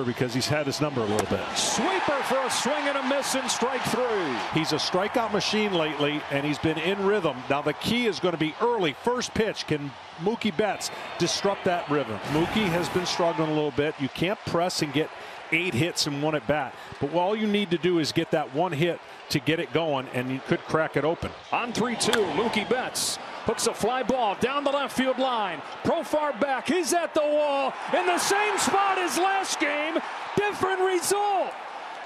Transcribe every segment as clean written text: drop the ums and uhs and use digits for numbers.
because he's had his number a little bit. Sweeper for a swing and a miss and strike 3. He's a strikeout machine lately, and he's been in rhythm. Now the key is going to be early. First pitch, can Mookie Betts disrupt that rhythm? Mookie has been struggling a little bit. You can't press and get 8 hits in one at bat, but all you need to do is get that one hit to get it going, and you could crack it open. On 3-2, Mookie Betts hooks a fly ball down the left field line. Profar back, he's at the wall in the same spot as last game. Different result.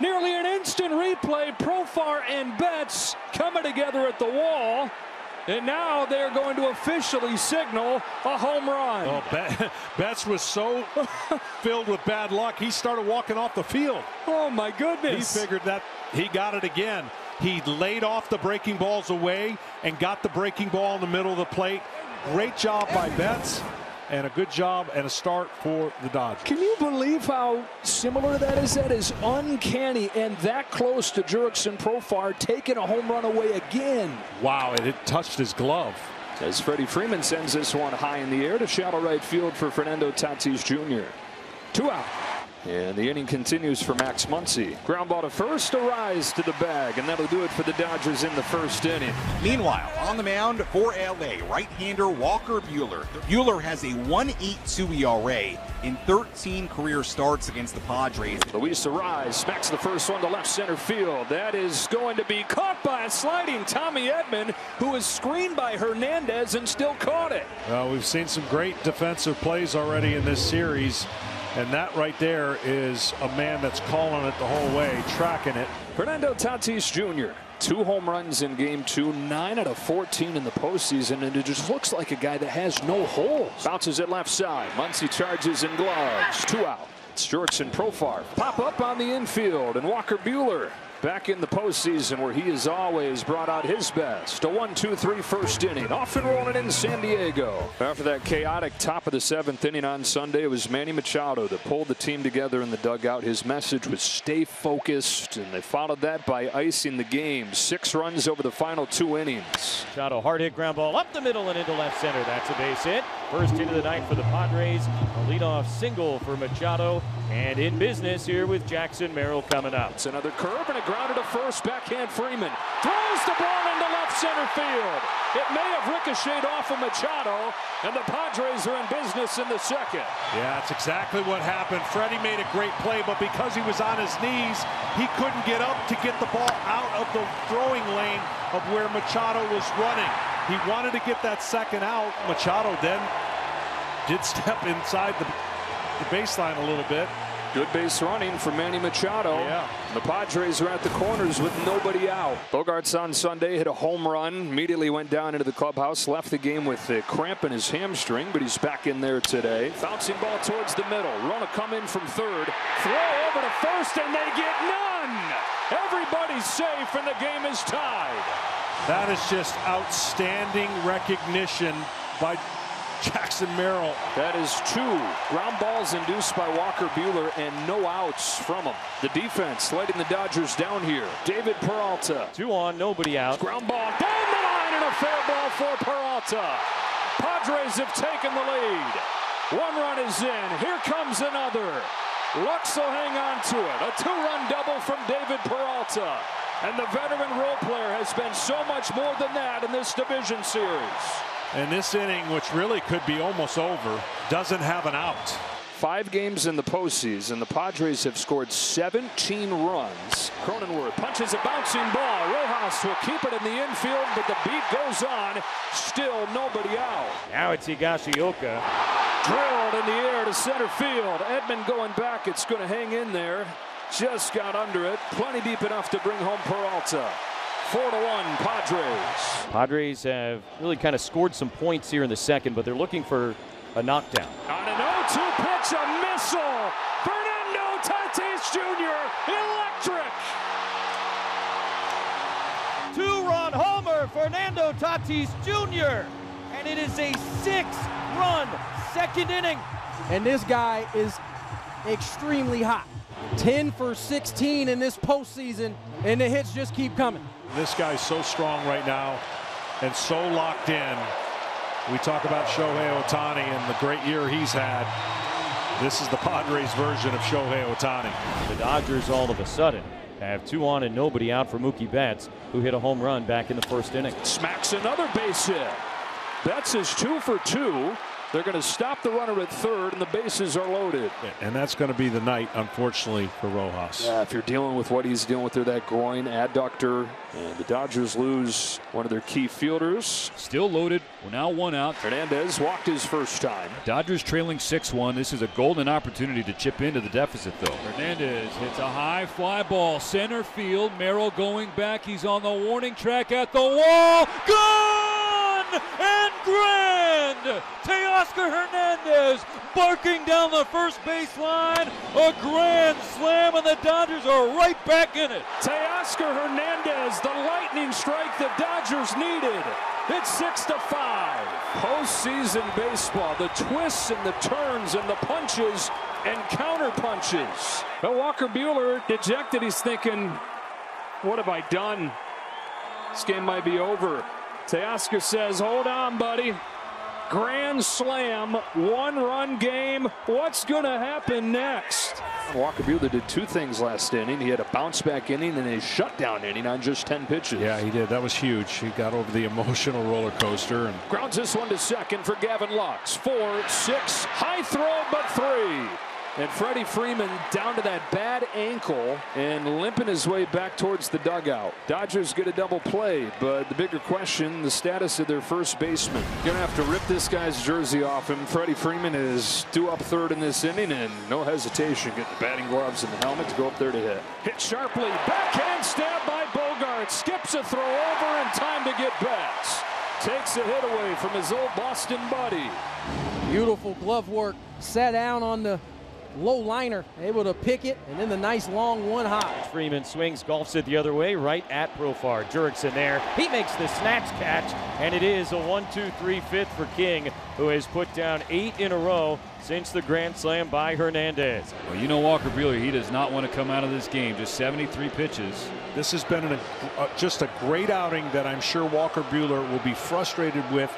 Nearly an instant replay. Profar and Betts coming together at the wall. And now they're going to officially signal a home run. Oh, Betts was so filled with bad luck, he started walking off the field. Oh, my goodness. He figured that he got it again. He laid off the breaking balls away and got the breaking ball in the middle of the plate. Great job by Betts, and a good job and a start for the Dodgers. Can you believe how similar that is? That is uncanny, and that close to Jurickson Profar taking a home run away again. Wow, it touched his glove. As Freddie Freeman sends this one high in the air to shallow right field for Fernando Tatis Jr. 2 out. And the inning continues for Max Muncy. Ground ball to first, a rise to the bag, and that'll do it for the Dodgers in the first inning. Meanwhile, on the mound for LA, right-hander Walker Buehler. Buehler has a 1.82 ERA in 13 career starts against the Padres. Luis Arraez smacks the first one to left center field. That is going to be caught by a sliding Tommy Edman, who was screened by Hernandez and still caught it. Well, we've seen some great defensive plays already in this series. And that right there is a man that's calling it the whole way, tracking it. Fernando Tatis Jr. 2 home runs in game 2, 9 out of 14 in the postseason, and it just looks like a guy that has no holes. Bounces it left side. Muncy charges and gloves. 2 out. It's Jurickson Profar. Pop up on the infield, and Walker Buehler back in the postseason where he has always brought out his best. A 1-2-3 first inning. Off and rolling in San Diego. After that chaotic top of the 7th inning on Sunday, it was Manny Machado that pulled the team together in the dugout. His message was stay focused, and they followed that by icing the game. 6 runs over the final 2 innings. Machado, hard hit ground ball up the middle and into left center. That's a base hit. First hit of the night for the Padres. A leadoff single for Machado. And in business here with Jackson Merrill coming up. It's another curve and a grounder to first. Backhand Freeman throws the ball into left center field. It may have ricocheted off of Machado, and the Padres are in business in the second. Yeah, that's exactly what happened. Freddie made a great play, but because he was on his knees, he couldn't get up to get the ball out of the throwing lane of where Machado was running. He wanted to get that second out. Machado then did step inside the baseline a little bit. Good base running for Manny Machado. Yeah. The Padres are at the corners with nobody out. Bogarts on Sunday hit a home run, immediately went down into the clubhouse, left the game with a cramp in his hamstring, but he's back in there today. Bouncing ball towards the middle. Rona come in from third. Throw over to first, and they get none. Everybody's safe, and the game is tied. That is just outstanding recognition by Jackson Merrill. That is 2 ground balls induced by Walker Buehler and no outs from him. The defense letting the Dodgers down here. David Peralta. 2 on, nobody out. Ground ball down the line and a fair ball for Peralta. Padres have taken the lead. 1 run is in. Here comes another. Lux will hang on to it. A 2-run double from David Peralta. And the veteran role player has been so much more than that in this division series. And this inning, which really could be almost over, doesn't have an out. 5 games in the postseason. The Padres have scored 17 runs. Cronenworth punches a bouncing ball. Rojas will keep it in the infield, but the beat goes on. Still nobody out. Now it's Higashioka. Drilled in the air to center field. Edman going back. It's going to hang in there. Just got under it. Plenty deep enough to bring home Peralta. 4-1 Padres. Padres have really kind of scored some points here in the second, but they're looking for a knockdown. On an 0-2 pitch, a missile. Fernando Tatis Jr. electric. 2-run homer, Fernando Tatis Jr. And it is a 6-run second inning. And this guy is extremely hot. 10 for 16 in this postseason, and the hits just keep coming. This guy's so strong right now and so locked in. We talk about Shohei Ohtani and the great year he's had. This is the Padres version of Shohei Ohtani. The Dodgers all of a sudden have 2 on and nobody out for Mookie Betts, who hit a home run back in the first inning. Smacks another base hit. Betts is 2 for 2. They're going to stop the runner at third, and the bases are loaded. And that's going to be the night, unfortunately, for Rojas. Yeah, if you're dealing with what he's dealing with there, that groin adductor, and the Dodgers lose one of their key fielders. Still loaded. We're now 1 out. Hernandez walked his first time. Dodgers trailing 6-1. This is a golden opportunity to chip into the deficit, though. Hernandez hits a high fly ball. Center field. Merrill going back. He's on the warning track at the wall. Gone! And grand! Teoscar Hernandez barking down the first baseline. A grand slam, and the Dodgers are right back in it. Teoscar Hernandez, the lightning strike the Dodgers needed. It's 6-5. Postseason baseball, the twists and the turns and the punches and counter punches. But Walker Buehler dejected. He's thinking, what have I done? This game might be over. Teoscar says, hold on, buddy. Grand slam, 1-run game. What's going to happen next? Walker Buehler did 2 things last inning. He had a bounce-back inning and a shutdown inning on just 10 pitches. Yeah, he did. That was huge. He got over the emotional roller coaster. And grounds this one to second for Gavin Lux. 4, 6, high throw, but 3. And Freddie Freeman down to that bad ankle and limping his way back towards the dugout. Dodgers get a double play, but the bigger question, the status of their first baseman. Gonna have to rip this guy's jersey off him. Freddie Freeman is due up third in this inning, and no hesitation, getting the batting gloves and the helmet to go up there to hit. Hit sharply, backhand stab by Bogart. Skips a throw over in time to get Betts. Takes a hit away from his old Boston buddy. Beautiful glove work. Sat down on the low liner, able to pick it, and then the nice long one hop. Freeman swings, golfs it the other way, right at Profar. Jurickson there. He makes the snatch catch, and it is a 1-2-3 fifth for King, who has put down 8 in a row since the grand slam by Hernandez. Well, you know Walker Buehler, he does not want to come out of this game. Just 73 pitches. this has been just a great outing that I'm sure Walker Buehler will be frustrated with.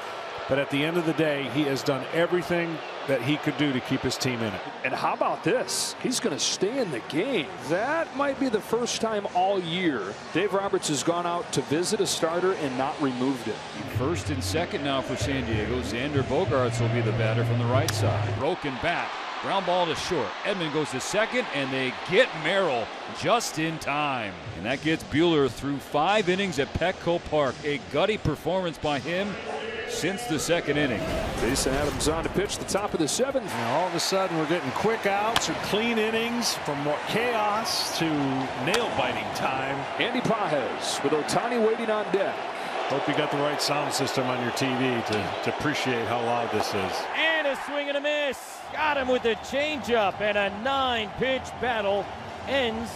But at the end of the day, he has done everything that he could do to keep his team in it. And how about this? He's going to stay in the game. That might be the first time all year Dave Roberts has gone out to visit a starter and not removed it. First and second now for San Diego. Xander Bogaerts will be the batter from the right side. Broken bat. Ground ball to short. Edman goes to second, and they get Merrill just in time. And that gets Buehler through 5 innings at Petco Park. A gutty performance by him since the second inning. Jason Adams on to pitch the top of the 7th. And all of a sudden we're getting quick outs or clean innings from more chaos to nail-biting time. Andy Pages with Ohtani waiting on deck. Hope you got the right sound system on your TV to appreciate how loud this is. And a swing and a miss. Got him with a changeup, and a 9-pitch battle ends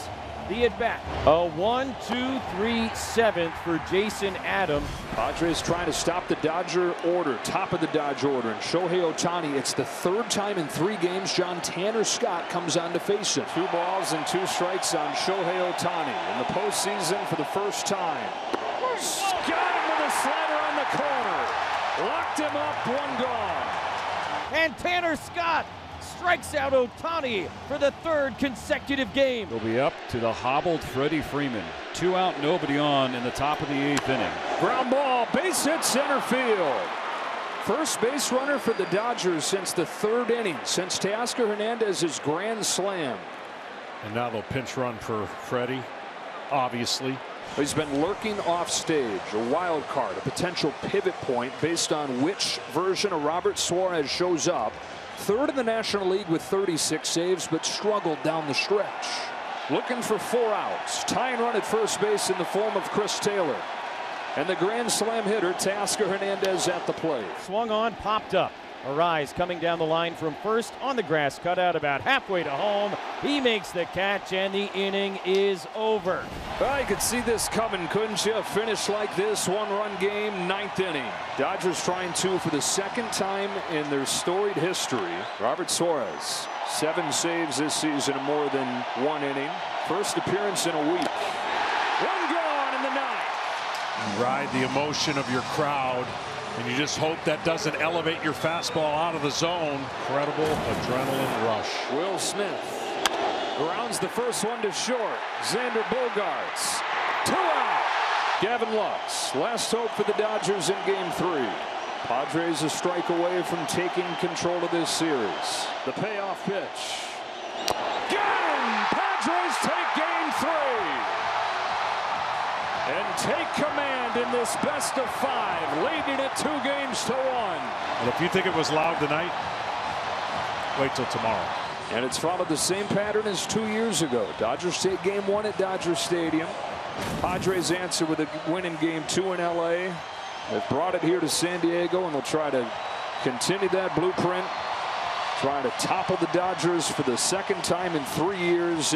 the at-bat. A 1-2-3 7th for Jason Adams. Padres trying to stop the Dodger order, top of the Dodge order. And Shohei Ohtani, it's the 3rd time in 3 games John Tanner Scott comes on to face him. 2 balls and 2 strikes on Shohei Ohtani in the postseason for the first time. Got him with a slider on the corner. Locked him up, 1 gone. And Tanner Scott strikes out Ohtani for the 3rd consecutive game. He'll be up to the hobbled Freddie Freeman. 2 out, nobody on in the top of the 8th inning. Ground ball, base hit center field. First base runner for the Dodgers since the 3rd inning, since Teoscar Hernandez's grand slam. And now they'll pinch run for Freddie, obviously. He's been lurking off stage, a wild card, a potential pivot point based on which version of Robert Suarez shows up. 3rd in the National League with 36 saves, but struggled down the stretch. Looking for 4 outs. Tying run at first base in the form of Chris Taylor. And the grand slam hitter, Teoscar Hernandez at the plate. Swung on, popped up. Arise coming down the line from first on the grass cutout about halfway to home. He makes the catch, and the inning is over. Well, you could see this coming, couldn't you? Finish like this, 1-run game, 9th inning. Dodgers trying to for the 2nd time in their storied history. Robert Suarez, 7 saves this season in more than 1 inning. First appearance in a week. 1 gone in the 9th. Ride the emotion of your crowd And you just hope that doesn't elevate your fastball out of the zone. Incredible adrenaline rush. Will Smith grounds the first one to short. Xander Bogaerts. 2 out. Gavin Lux. Last hope for the Dodgers in game 3. Padres a strike away from taking control of this series. The payoff pitch. Got him! Padres take game 3. And take command in this best of 5, leading it 2 games to 1. And if you think it was loud tonight, wait till tomorrow. And it's followed the same pattern as 2 years ago. Dodgers take game 1 at Dodger Stadium. Padres answer with a win in game 2 in LA. They've brought it here to San Diego, and they'll try to continue that blueprint. Try to topple the Dodgers for the 2nd time in 3 years.